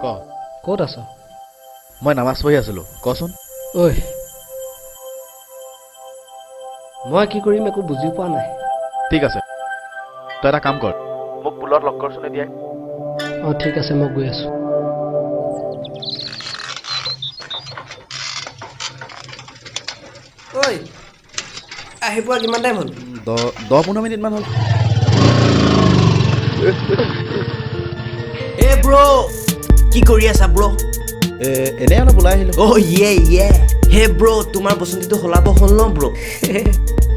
ক ক'ত আছ? মই নামাজ পঢ়ি আছিলোঁ কচোন। ঐ মই কি কৰিম একো বুজি পোৱা নাই। ঠিক আছে তই এটা কাম কৰ মোক পুলত লগ কৰচোন এতিয়াই। অঁ ঠিক আছে মই গৈ আছোঁ। ঐ আহি পোৱা কিমান টাইম হ'ল? 10-15 মিনিটমান হ'ল। এ ব্ৰ কি কৰি আছা ব্ৰ? এনেই অলপ ওলাই আহিলোঁ। অ' ইয়ে হে ব্ৰ তোমাৰ বসন্তীটো সলাব হ'ল ন ব্ৰ?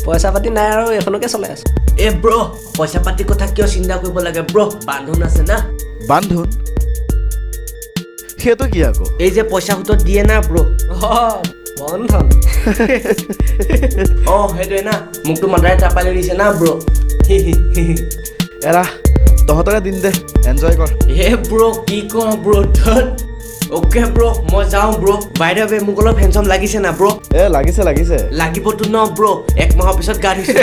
পইচা পাতি নাই আৰু এইখনকে চলাই আছোঁ। এ ব্ৰ পইচা পাতিৰ কথা কিয় চিন্তা কৰিব লাগে ব্ৰ? বান্ধোন আছে না। বান্ধোন? সেইটো কি আকৌ? এই যে পইচা সুতত দিয়ে না ব্ৰ। বন্ধন। অ' সেইটোৱে না মোকতো মাদাৰে টাপালি দিছে না ব্ৰ। এৰা তহঁতৰে দিন দে এনজয় কৰ। হে ব্ৰ কি কওঁ ব্ৰ ধত। অ'কে ব্ৰ মই যাওঁ ব্ৰ। বাইদেউ মোক অলপ হেণ্ডচাম লাগিছে না ব্ৰ? লাগিছে লাগিবতো ন ব্ৰ, 1 মাহৰ পিছত গা ধুইছে।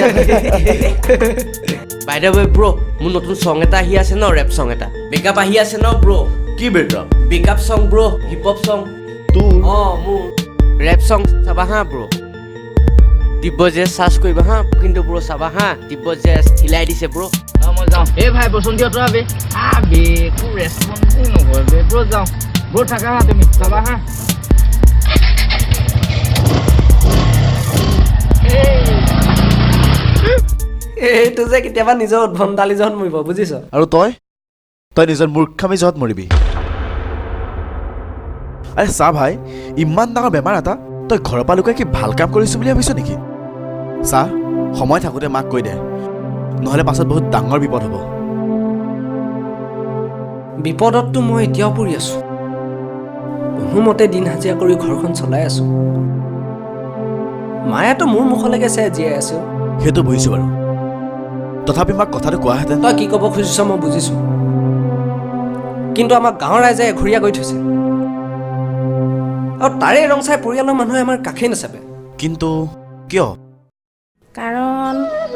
বাইদেউ ব্ৰ মোৰ নতুন চং এটা আহি আছে ন, ৰেপ চং এটা বেকআপ আহি আছে ন ব্ৰ। কি বেটা? বেকআপ চং ব্ৰ, হিপ হপ চং। তোৰ? অঁ মোৰ ৰেপ চং চাবা হা ব্ৰ। দিব্যজেছ চাৰ্চ কৰিবা হা কিন্তু ব্ৰ চাবা হা দিব্যজেছ হিলাই দিছে ব্ৰ। মই যাওঁ। এই ভাই বসন্তী অতৰা বে বে একো ৰেচপন্সে নকৰে বে। ব্ৰ যাওঁ ব্ৰ থাকা হা তুমি চাবা হা। এইটো যে কেতিয়াবা নিজৰ উদ্ভণ্ডালি জহত মৰিব বুজিছ। আৰু তই নিজৰ মূৰ্খামি জহত মৰিবি। আৰে চা ভাই ইমান ডাঙৰ বেমাৰ এটা তই ঘৰৰ পৰা লুকাই কি ভাল কাম কৰিছোঁ বুলি ভাবিছ নেকি? চা সময় থাকোঁতে মাক কৈ দে নহ'লে পাছত বহুত ডাঙৰ বিপদ হ'ব। বিপদততো মই এতিয়াও পৰি আছোঁ। কোনোমতে দিন হাজিৰা কৰি ঘৰখন চলাই আছোঁ। মায়েতো মোৰ মুখলৈকে চাই জীয়াই আছোঁ। সেইটো বুজিছোঁ বাৰু, তথাপি মাক কথাটো কোৱাহেঁতেন। তই কি ক'ব খুজিছ মই বুজিছোঁ, কিন্তু আমাক গাঁৱৰ ৰাইজে এঘৰীয়া কৰি থৈছে আৰু তাৰে ৰং চাই পৰিয়ালৰ মানুহে আমাৰ কাষেই নাচাপে। কিন্তু কিয়? কাৰণ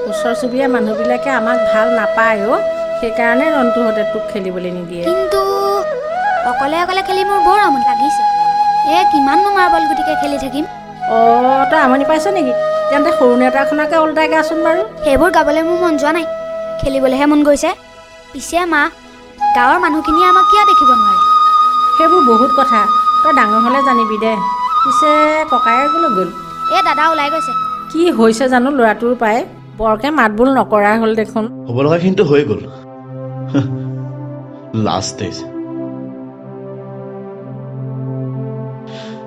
ওচৰ চুবুৰীয়া মানুহবিলাকে আমাক ভাল নাপায় অ', সেইকাৰণে ৰন্টুহঁতে তোক খেলিবলৈ নিদিয়ে। কিন্তু অকলে অকলে খেলি মোৰ বৰ আমনি লাগিছে। কিমাননো মাৰ্বল গুটিকে খেলি থাকিম। অঁ তই আমনি পাইছ নেকি? তেন্তে সৰু নেতাখনকে ওলটাই গাচোন বাৰু। সেইবোৰ গাবলৈ মোৰ মন যোৱা নাই, খেলিবলৈহে মন গৈছে। পিছে মা গাঁৱৰ মানুহখিনিয়ে আমাক কিয় দেখিব নোৱাৰে? সেইবোৰ বহুত কথা, তই ডাঙৰ হ'লে জানিবি দে। পিছে ককায়ে ক'লৈ গ'ল? দাদা ওলাই গৈছে। কি হৈছে জানো ল'ৰাটোৰ পাই, বৰকে মাত বোল নকৰা হ'ল দেখোন। হ'ব লগাখিনিতো হৈ গ'ল, লাষ্ট ষ্টেজ।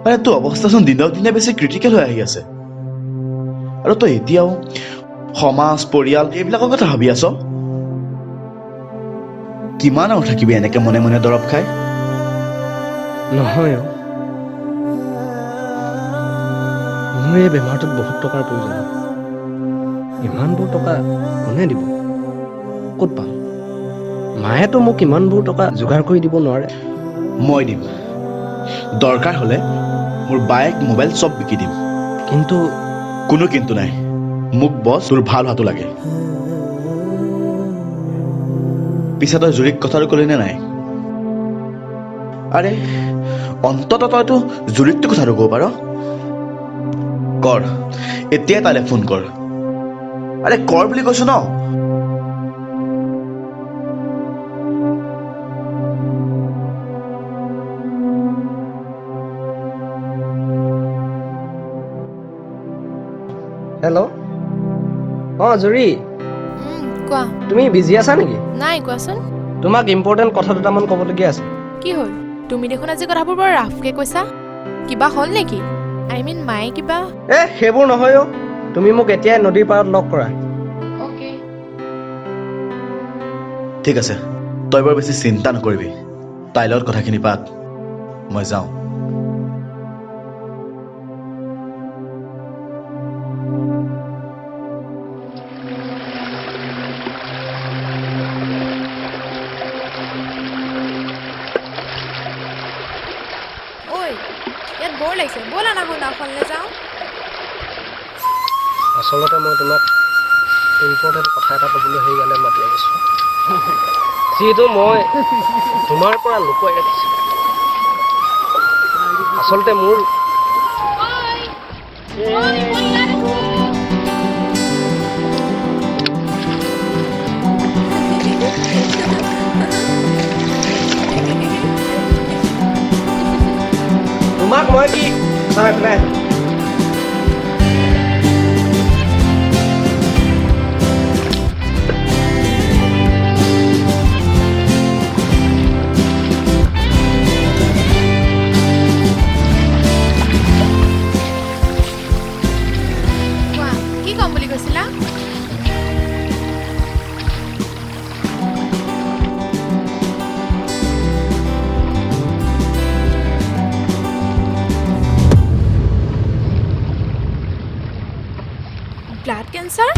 মানে তোৰ অৱস্থাচোন দিনক দিনে বেছি ক্ৰিটিকেল হৈ আহি আছে আৰু তই এতিয়াও সমাজ পৰিয়াল এইবিলাকৰ কথা ভাবি আছ। কিমান আৰু থাকিবি এনেকে মনে মনে দৰৱ খাই? নহয় মোৰ এই বেমাৰটোত বহুত টকাৰ প্ৰয়োজন। ইমানবোৰ টকা কোনে দিব? ক'ত পাম? মায়েতো মোক ইমানবোৰ টকা যোগাৰ কৰি দিব নোৱাৰে। মই দিম, দৰকাৰ হ'লে মোৰ বাইক মোবাইল চব বিকি দিম। কিন্তু কোনো কিন্তু নাই, মোক বছ তোৰ ভাল হোৱাটো লাগে। পিছে তই জুৰিক কথাটো ক'লি নে নাই? আৰে অন্ততঃ তইতো জুৰিকটো কথাটো ক'ব পাৰ। কৰ এতিয়াই তালৈ ফোন কৰ। আৰে কৰ বুলি কৈছো ন। হেল্ল', অঁ জুৰি কোৱা। তুমি বিজি আছা নেকি? নাই কোৱাচোন। তোমাক ইম্পৰ্টেণ্ট কথা দুটামান ক'বলগীয়া আছে। কি হ'ল? তুমি দেখোন আজি কথাবোৰ বৰ ৰাফকে কৈছা। কিবা হ'ল নেকি? আই মিন মায়ে কিবা? সেইবোৰ নহয় অ', তুমি মোক এতিয়াই নদীৰ পাৰত লগ কৰা। অ'কে। ঠিক আছে, তই বৰ বেছি চিন্তা নকৰিবি, তাইৰ লগত কথাখিনি পাত, মই যাওঁ। ঐ ইয়াত বৰ লাগিছে, ব'লা না নাওখনলৈ যাওঁ। আচলতে মই তোমাক ইম্পৰ্টেণ্ট কথা এটা ক'বলৈ সেইকাৰণে মাতি আনিছোঁ, যিহেতু মই তোমাৰ পৰা লুকুৱাই ৰাখিছোঁ। আচলতে মোৰ তোমাক মই কি চাই পেলাই কি ক'ম বুলি কৈছিলা? Blood cancer?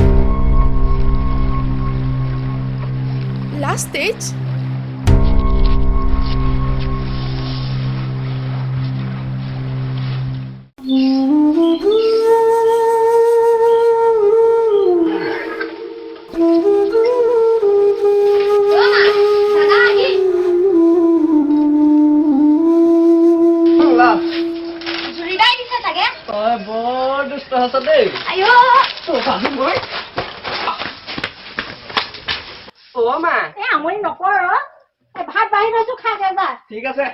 Last stage? বৰ দুষ্ট হৈছ দেই মা আমনি নকৰ ভাত বাঢ়ি থৈছো খাগে যা ঠিক আছে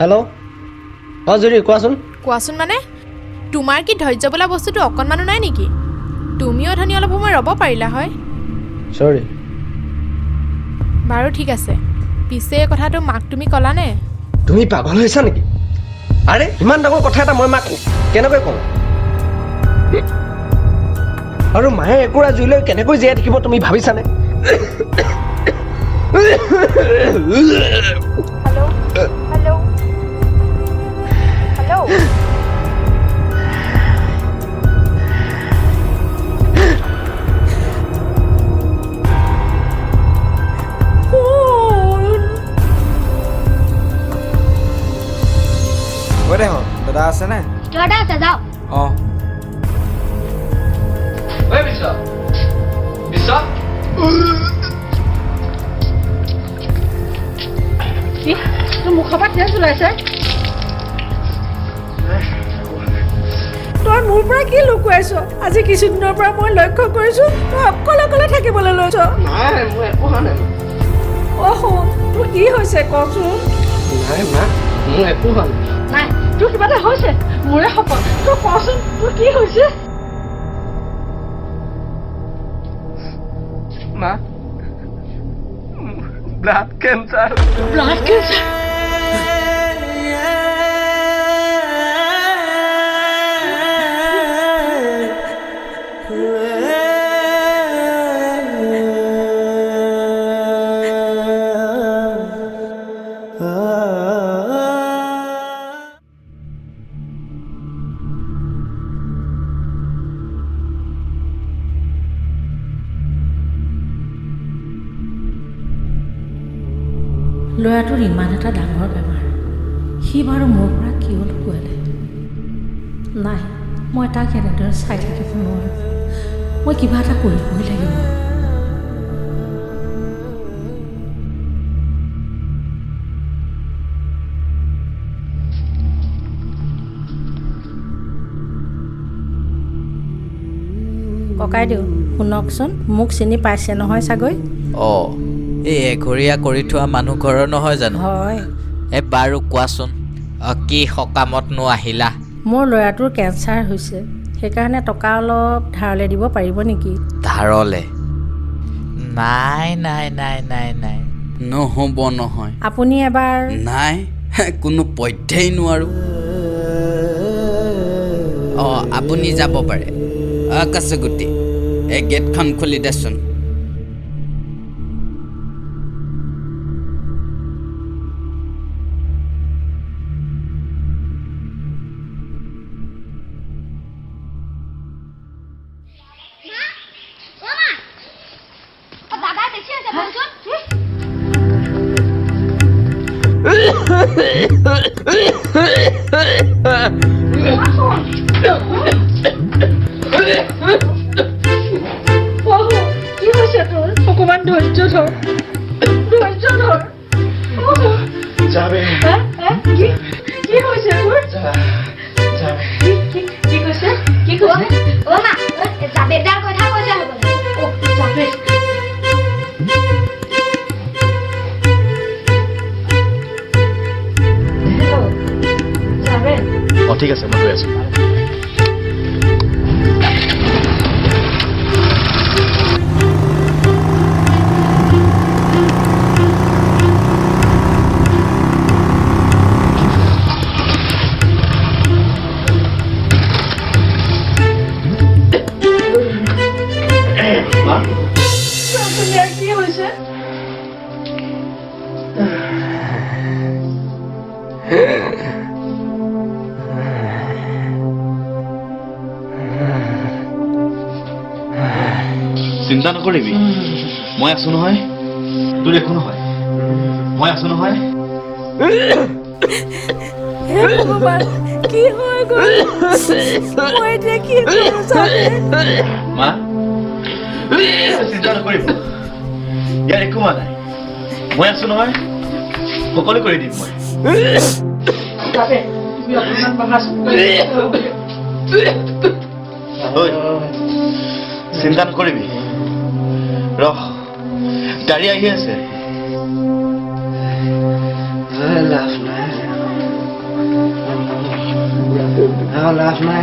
হেল্ল' জুৰি কোৱাচোন মানে তোমাৰ কি ধৈৰ্য বোলা বস্তুটো অকণমানো নাই নেকি? তুমিও ধনী অলপ সময় ৰ'ব পাৰিলা হয়। চৰি বাৰু ঠিক আছে, পিছে এই কথাটো মাক তুমি ক'লানে? তুমি পাগল হৈছা নেকি? আৰে ইমান ডাঙৰ কথা এটা মই মাক কেনেকৈ কওঁ? আৰু মায়ে একুৰা জুই লৈ কেনেকৈ জীয়াই থাকিব তুমি ভাবিছানে? দাদা আছে নে? দাদা আছে যাও অঁ মুখৰ পৰা তেজ ওলাইছে তই মোৰ পৰা কি লুকুৱাইছ? আজি কিছুদিনৰ পৰা মই লক্ষ্য কৰিছো তই অকলে অকলে থাকিবলৈ লৈছ। নাই মোৰ একো হোৱা নাই তোৰ কি হৈছে কচোন? নাই মা মোৰ একো হোৱা নাই তোৰ কিবা এটা হৈছে মোৰে সপোন তই কচোন তোৰ কি হৈছে? মা ব্লাড কেঞ্চাৰ ল'ৰাটোৰ ইমান এটা ডাঙৰ বেমাৰ, সি বাৰু মোৰ পৰা কিয় লুকুৱালে? নাই মই তাক এনেদৰে চাই থাকিব নোৱাৰোঁ, মই কিবা এটা কৰিবই লাগিব। ককাইদেউ শুনকচোন, মোক চিনি পাইছে নহয় চাগৈ? অঁ এই এঘৰীয়া কৰি থোৱা মানুহ ঘৰৰ নহয় জানো? হয়। বাৰু কোৱাচোন কি সকামতনো আহিলা? মোৰ ল'ৰাটোৰ কেঞ্চাৰ হৈছে, সেইকাৰণে টকা অলপ ধাৰলৈ দিব পাৰিব নেকি? ধাৰলে? নাই নাই নাই নাই নাই নহ'ব নহয়। আপুনি এবাৰ নাই কোনো পধ্যেই নোৱাৰোঁ। অঁ আপুনি যাব পাৰে। কাছগুটি এই গেটখন খুলি দেচোন। কি হৈছে তোৰ অকমান ধৈৰ্য ধৰ যাবে কি হৈছে তোৰ কি কৈছে অ' মা জাবেদাৰ কথা কৈছে হ'ব যাবে ঠিক আছে মই গৈ আছোঁ কি হৈছে চিন্তা নকৰিবি মই আছো নহয় তোৰ একো নহয় মই আছো নহয় কি হৈ গ'ল মই এতিয়া কি কৰোঁ মা চিন্তা নকৰিব ইয়াৰ একো হোৱা নাই মই আছো নহয় সকলো কৰি দিম মই চিন্তা নকৰিবি ৰহ গাড়ী আহি আছে লাভ নাই লাভ নাই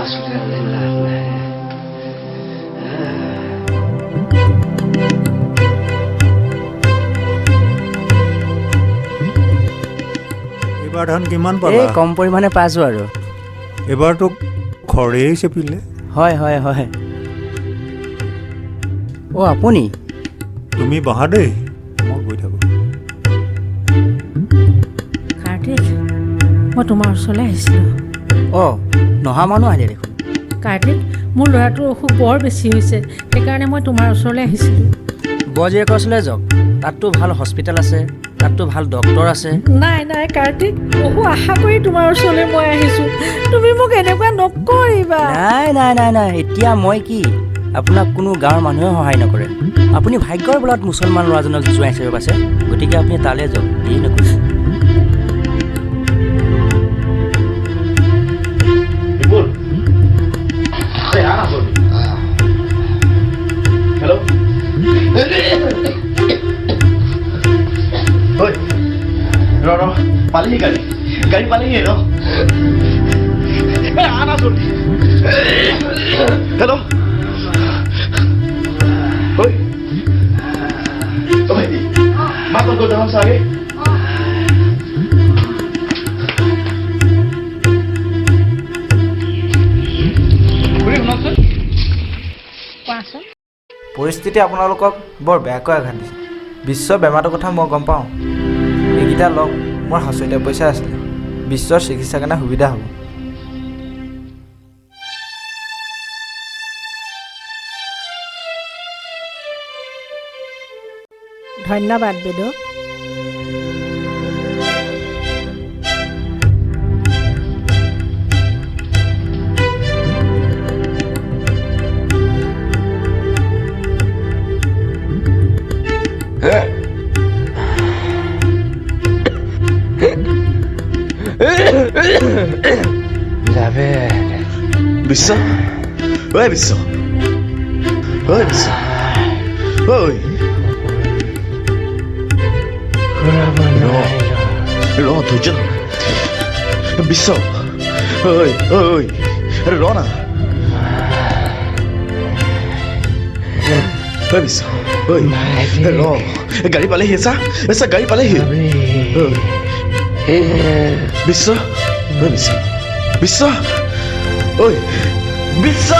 আচলতে লাভ নাই এইবাৰ ধান কিমান পালা কম পৰিমাণে পাইছোঁ আৰু এবাৰতো খৰেই চেপিলে হয় অ' আপুনি তুমি বহা দেই মই গৈ থাকোঁ কাৰ্তিক মই তোমাৰ ওচৰলৈ আহিছিলোঁ অ' নহা মানুহ আহিলে দেখোন কাৰ্তিক মোৰ ল'ৰাটোৰ অসুখ বৰ বেছি হৈছে সেইকাৰণে মই তোমাৰ ওচৰলৈ আহিছিলোঁ বৰজীয়েকৰ ওচৰলৈ যাওক তাততো ভাল হস্পিটেল আছে তাততো ভাল ডক্তৰ আছে নাই কাৰ্তিক বহু আশা কৰি তোমাৰ ওচৰলৈ মই আহিছোঁ তুমি মোক এনেকুৱা নকৰিবা নাই এতিয়া মই কি আপোনাক কোনো গাঁৱৰ মানুহে সহায় নকৰে আপুনি ভাগ্যৰ বলত মুছলমান ল'ৰাজনক জোঁৱাই হিচাপে পাইছে গতিকে আপুনি তালৈ যাওক দেৰি নকৰিব হেল্ল' ৰ পালিহি গাড়ী পালিহি ৰ আনা জলদি হেল্ল' ভাইটি মাত গৈ যাম চাগে পৰিস্থিতি আপোনালোকক বৰ বেয়াকৈ আঘাত দিছে বিশ্বৰ বেমাৰটোৰ কথা মই গম পাওঁ এইকেইটা লগ মোৰ হাঁচতিয়া পইচা আছিলে বিশ্বৰ চিকিৎসাৰ কাৰণে সুবিধা হ'ব ধন্যবাদ বেদো বিশ্ব ঐ বিশ্ব ঐ বিশ্ব ঐ ৰ ধৈৰ্য ধৰ বিশ্ব ঐ ৰ না ঐ বিশ্ব ঐ ৰ গাড়ী পালেহি চা গাড়ী পালেহি বিশ্ব ঐ বিশ্ব ঐ বিশ্ব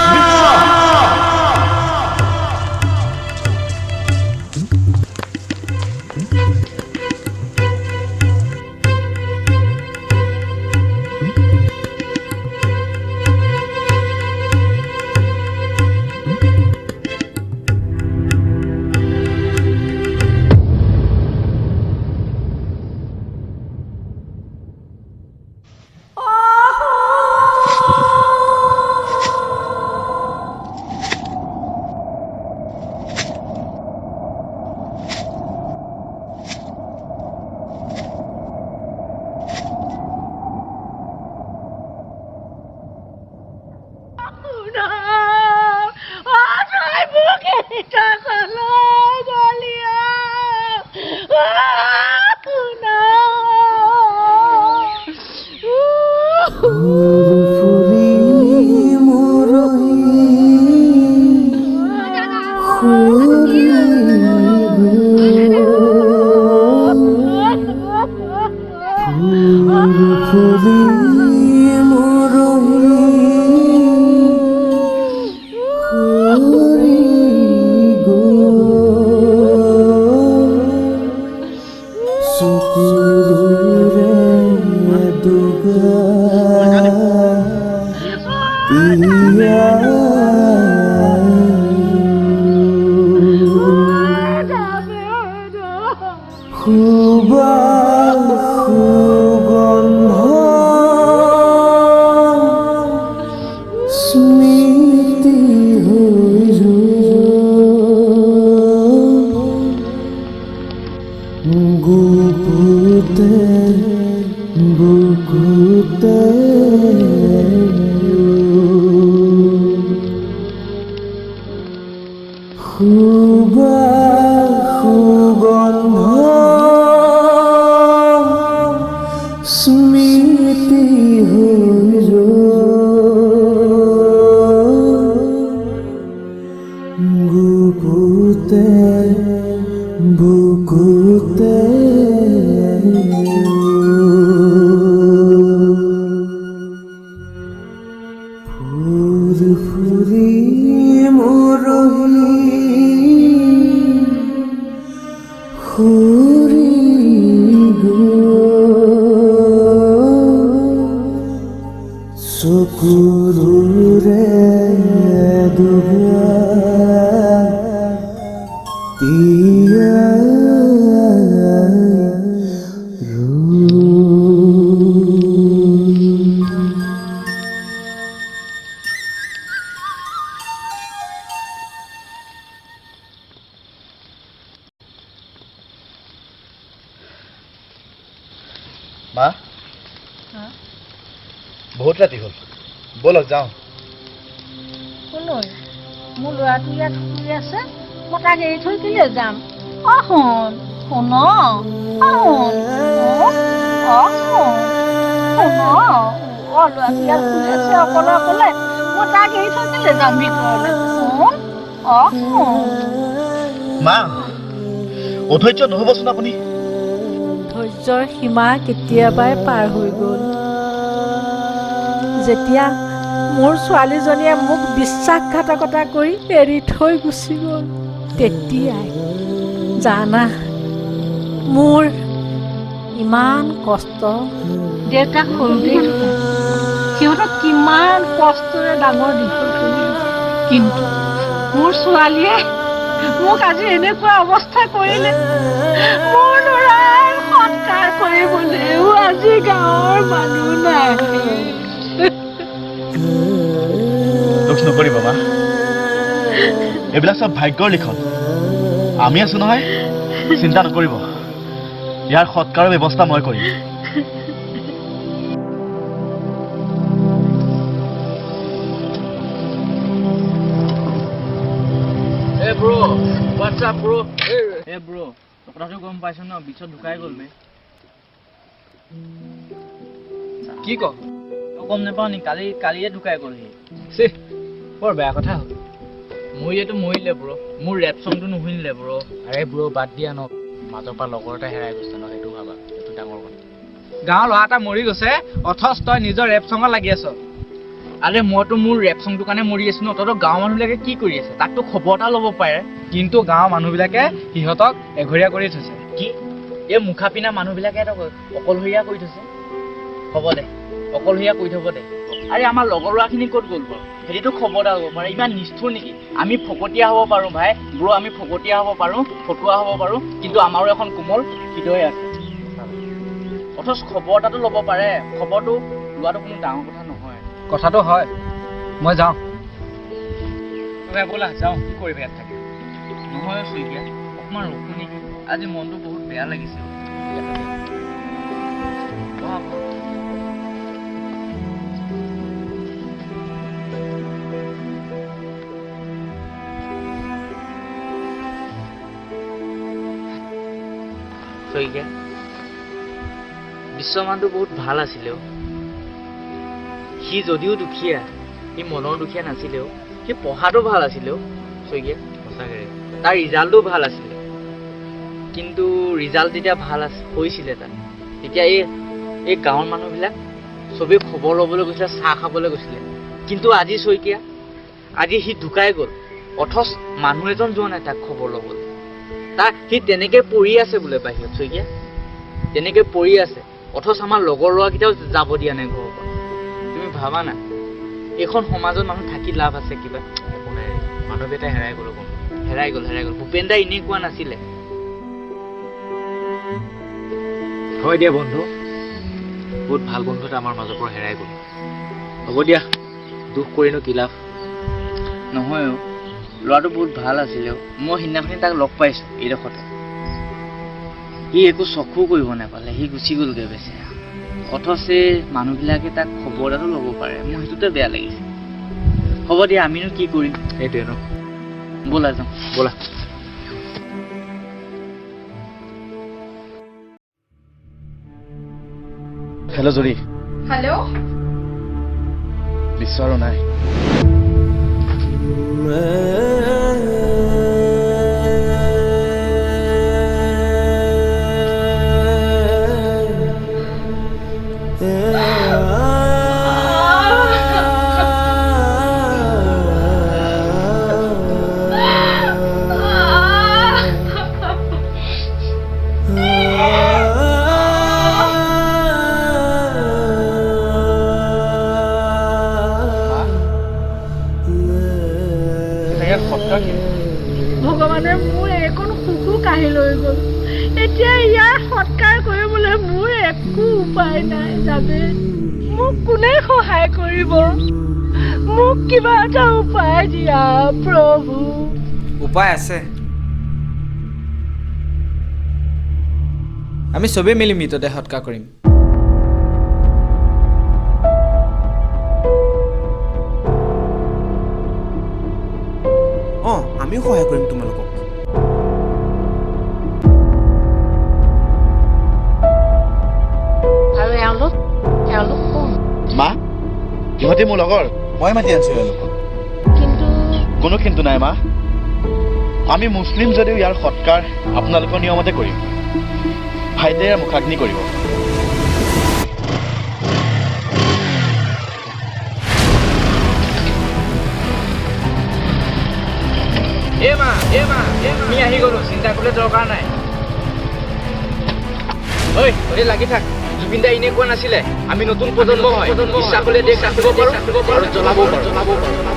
মা বহুত ৰাতি হ'ল, ব'লক যাওঁ। কোলৈ মোৰ ল'ৰাটো ইয়াত শুই আছে, মই তাক এৰি থৈ কেলৈ যাম? শুন শুন ল'ৰাটো ইয়াত শুই আছে অকলে অকলে, মই তাক এৰি থৈ কেলৈ যাম ভিতৰলৈ? মা অধৈৰ্য নহ'বচোন আপুনি। ধৈৰ্যৰ সীমা কেতিয়াবাই পাৰ হৈ গ'ল। যেতিয়া মোৰ ছোৱালীজনীয়ে মোক বিশ্বাসঘাতকতা কৰি এৰি থৈ গুচি গ'ল, তেতিয়াই জানা মোৰ ইমান কষ্ট। দেউতাক সৰুতেই ঢুকাল, সিহঁতক কিমান কষ্টৰে ডাঙৰ দীঘল কৰিলোঁ, কিন্তু মোৰ ছোৱালীয়ে মোক আজি এনেকুৱা অৱস্থা কৰিলে। মোৰ ল'ৰাৰ সৎকাৰ কৰিবলৈও আজি গাঁৱৰ মানুহ নাই। দুখ নকৰিব মা, এইবিলাক চব ভাগ্যৰ লিখন। আমি আছো নহয়, চিন্তা নকৰিব। ইয়াৰ সৎকাৰৰ ব্যৱস্থা মই কৰিম। কথাটো গম পাইছো ন, বিছত ঢুকাই গ'ল বে। কি ক? গম নাপাও নি? কালিয়ে ঢুকাই গ'ল সি। বৰ বেয়া কথা হ'ল। মৰিলেতো মৰিলে ব্ৰ, মোৰ ৰেপ চংটো নুশুনিলে ব্ৰ। আৰে ব্ৰ বাদ দিয়া ন, মাজৰ পৰা লগৰ এটা হেৰাই গৈছে ন, সেইটো ভাবা, সেইটো ডাঙৰ কথা। গাঁৱৰ ল'ৰা এটা মৰি গৈছে, অথচ তই নিজৰ ৰেপ চঙত লাগি আছ। আৰে মইতো মোৰ ৰেপ চংটোৰ কাৰণে মৰি আছো ন, তহঁতৰ গাঁৱৰ মানুহবিলাকে কি কৰি আছে তাকতো খবৰ এটা ল'ব পাৰে। কিন্তু গাঁৱৰ মানুহবিলাকে সিহঁতক এঘৰীয়া কৰি থৈছে। কি এই মুখা পিন্ধা মানুহবিলাকে অকলশৰীয়া কৰি থৈছে। হ'ব দে, অকলশৰীয়া কৰি থ'ব দে। আৰে আমাৰ লগৰ ল'ৰাখিনি ক'ত গ'ল বাৰু? সেইটোতো খবৰ এটা ল'ব পাৰে। ইমান নিষ্ঠুৰ নেকি? আমি ফকতীয়া হ'ব পাৰোঁ ভাই ব্ৰ, আমি ফকতীয়া হ'ব পাৰোঁ, ফটুৱা হ'ব পাৰোঁ, কিন্তু আমাৰো এখন কোমল হৃদয় আছে। অথচ খবৰ এটাতো ল'ব পাৰে। খবৰটো লোৱাটো কোনো ডাঙৰ কথা নহয়। কথাটো হয়, মই যাওঁ। ব'লা যাওঁ, কি কৰিবি ইয়াত থাকি? নহয় চইকীয়া, অকণমান ৰখো নেকি? আজি মনটো বহুত বেয়া লাগিছে। শইকীয়া বিশ্বমানটো বহুত ভাল আছিলেও সি যদিও দুখীয়া সি মনৰ দুখীয়া নাছিলেও সি পঢ়াটো ভাল আছিলেও শইকীয়া সঁচাকৈ তাৰ ৰিজাল্টো ভাল আছিলে কিন্তু ৰিজাল্ট যেতিয়া ভাল হৈছিলে তাৰ তেতিয়া এই গাঁৱৰ মানুহবিলাক চবেই খবৰ ল'বলৈ গৈছিলে চাহ খাবলৈ গৈছিলে কিন্তু আজি শইকীয়া আজি সি ঢুকাই গ'ল অথচ মানুহ এজন যোৱা নাই তাক খবৰ ল'বলৈ সি তেনেকৈ পৰি আছে বোলে বাহিৰত শইকীয়া তেনেকৈ পৰি আছে অথচ আমাৰ লগৰ ল'ৰাকেইটাও যাব দিয়া নাই ঘৰৰ পৰা তুমি ভাবা না এইখন সমাজত মানুহ থাকি লাভ আছে কিবা একো নাই মানৱীয়তা হেৰাই গ'ল হেৰাই গ'ল ভূপেন দা এনেই কোৱা নাছিলে হয় দিয়া বন্ধু বহুত ভাল বন্ধু এটা আমাৰ মাজৰ পৰা হেৰাই গ'ল হ'ব দিয়া দুখ কৰিনো কি লাভ নহয় ল'ৰাটো বহুত ভাল আছিলে মই সিদিনাখনি তাক লগ পাইছোঁ এইডোখৰতে সি একো চকু কৰিব নাপালে সি গুচি গ'লগৈ বেচেৰা অথচ মানুহবিলাকে তাক খবৰ এটাতো ল'ব পাৰে মোৰ সেইটোতে বেয়া লাগিছে হ'ব দিয়া আমিনো কি কৰিম সেইটোৱে ন ব'লা যাওঁ ব'লা হেল্ল' জৰি হেল্ল' বিশ্ব আৰু নাই ভগৱানে মোৰ এইকণ সুখো কাঢ়ি লৈ গ'ল এতিয়া ইয়াৰ সৎকাৰ কৰিবলৈ মোৰ একো উপায় নাই যাবে মোক কোনে সহায় কৰিব মোক কিবা এটা উপায় দিয়া প্ৰভু উপায় আছে আমি চবেই মিলি মৃতদেহ সৎকাৰ কৰিম আমিও সহায় কৰিম তোমালোকক আৰু এওঁলোক কোন মা ইহঁতি মোৰ লগৰ মই মাতি আছোঁ এওঁলোকক কিন্তু কোনো কিন্তু নাই মা আমি মুছলিম যদিও ইয়াৰ সৎকাৰ আপোনালোকৰ নিয়মতে কৰিম ভাইটিয়ে মুখাগ্নি কৰিব আমি আহি গ'লো চিন্তা কৰিবলৈ দৰকাৰ নাই ঐ লাগি থাক জুবিন দা এনে কোৱা নাছিলে আমি নতুন প্ৰজন্ম হয় বিশ্বাস হ'লে দেশ ৰাখিব পাৰোঁ আৰু জ্বলাব পাৰোঁ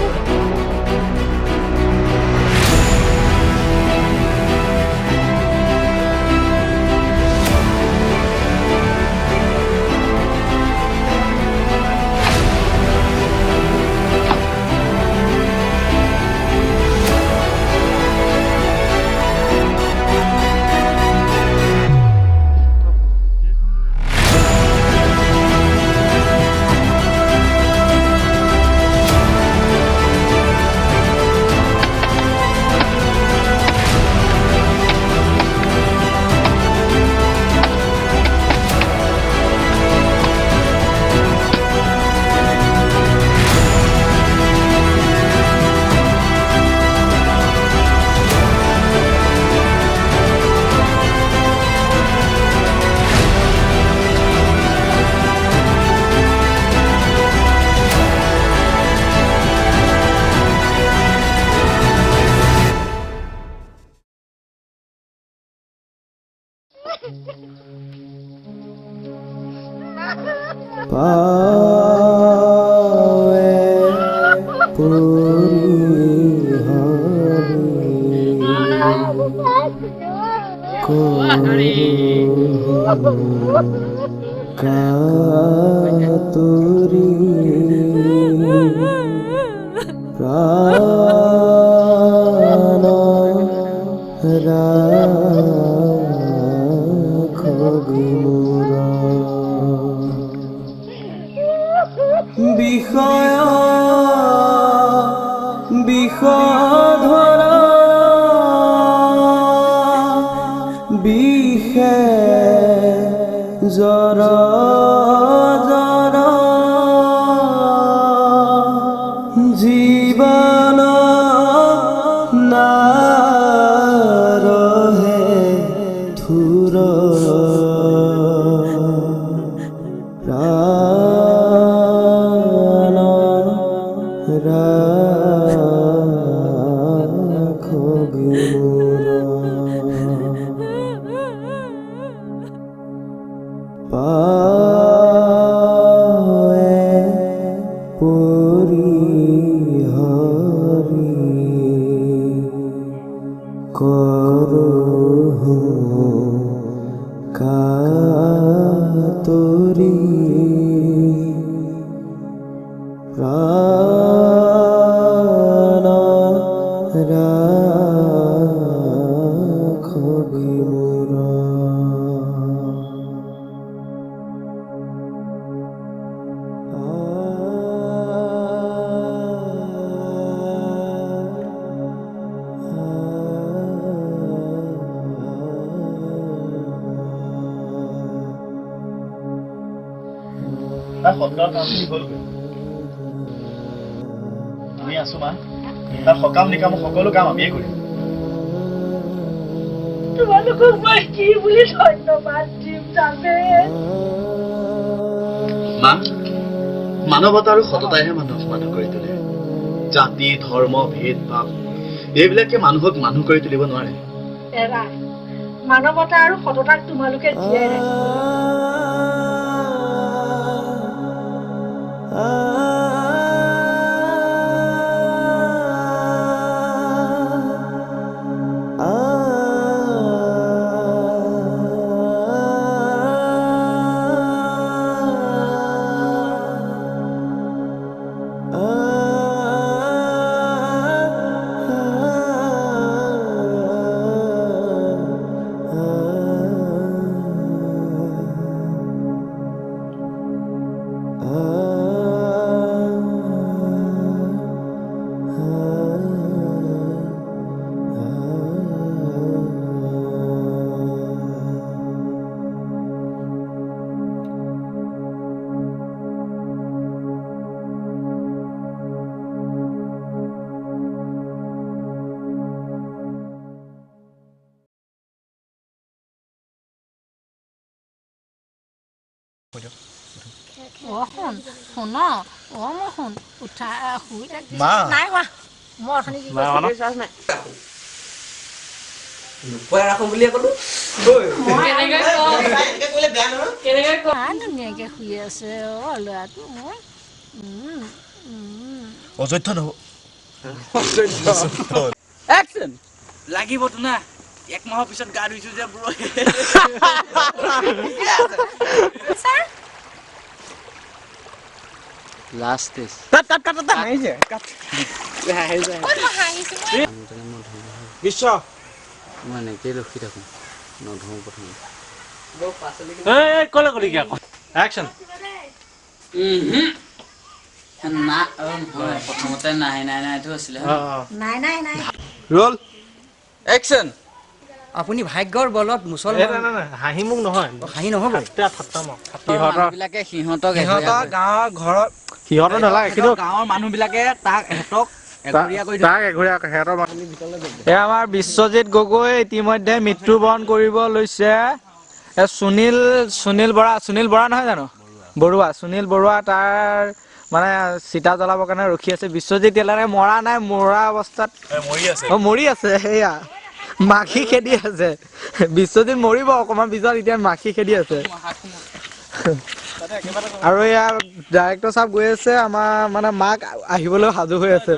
বিষে জৰা জৰা জীৱন নাৰহে ধুৰ প্ৰাণ ৰাখগি মোৰ পাৱে পৰি হৰি কৰহো কাতৰি প্ৰাণ ৰাখগি মোৰ তাৰ সত্ৰৰ কামখিনি হ'লগৈ আমি আছো মা তাৰ সকাম নিকাম সকলো কাম আমিয়ে কৰিম তোমালোকক মই কি বুলি ধন্যবাদ দিম জানে মা মানৱতা আৰু সততাইহে মানুহক মানুহ কৰি তোলে জাতি ধৰ্ম ভেদ ভাৱ এইবিলাকে মানুহক মানুহ কৰি তুলিব নোৱাৰে এৰা মানৱতা আৰু সততাক তোমালোকে জীয়াই ৰাখিবা শুন মই শুন উঠা শুই মা নাই কোৱা মই অথনি কি ধুনীয়াকে শুই আছে অ ল'ৰাটো মোৰ অযোধ্য নহব একচন লাগিবতো না এক মাহৰ পিছত গা ধুইছো যে ব্ৰ লাষ্ট টেজ বিশ্ব মই এনেকেই ৰখি থাকোঁ নধৰো প্ৰথমে কলে কলি কি আকৌ একচন না প্ৰথমতে নাই নাই নাইটো আছিলে নাই নাই নাই ৰোল একচন আপুনি ভাগ্যৰ বলত মুছলমান হাঁহি মোক নহয় হাঁহি নহ'ব মানুহবিলাকে সিহঁতৰ গাঁৱৰ ঘৰত সিহঁতৰ নালাগে কিন্তু গাঁৱৰ মানুহবিলাকে তাক সিহঁতক আমাৰ বিশ্বজিৎ গগৈ ইতিমধ্যে মৃত্যুবৰণ কৰিব লৈছে সুনীল বৰা নহয় জানো বৰুৱা সুনীল বৰুৱা তাৰ মানে চিতা জ্বলাবৰ কাৰণে ৰখি আছে বিশ্বজিৎ এতিয়ালৈকে মৰা নাই মৰা অৱস্থাত মৰি আছে সেয়া মাখি খেদি আছে বিশ্বজিৎ মৰিব অকণমান পিছত এতিয়া মাখি খেদি আছে আৰু এয়া ডাইৰেক্টৰ চাপ গৈ আছে আমাৰ মানে মাক আহিবলৈ সাজু হৈ আছে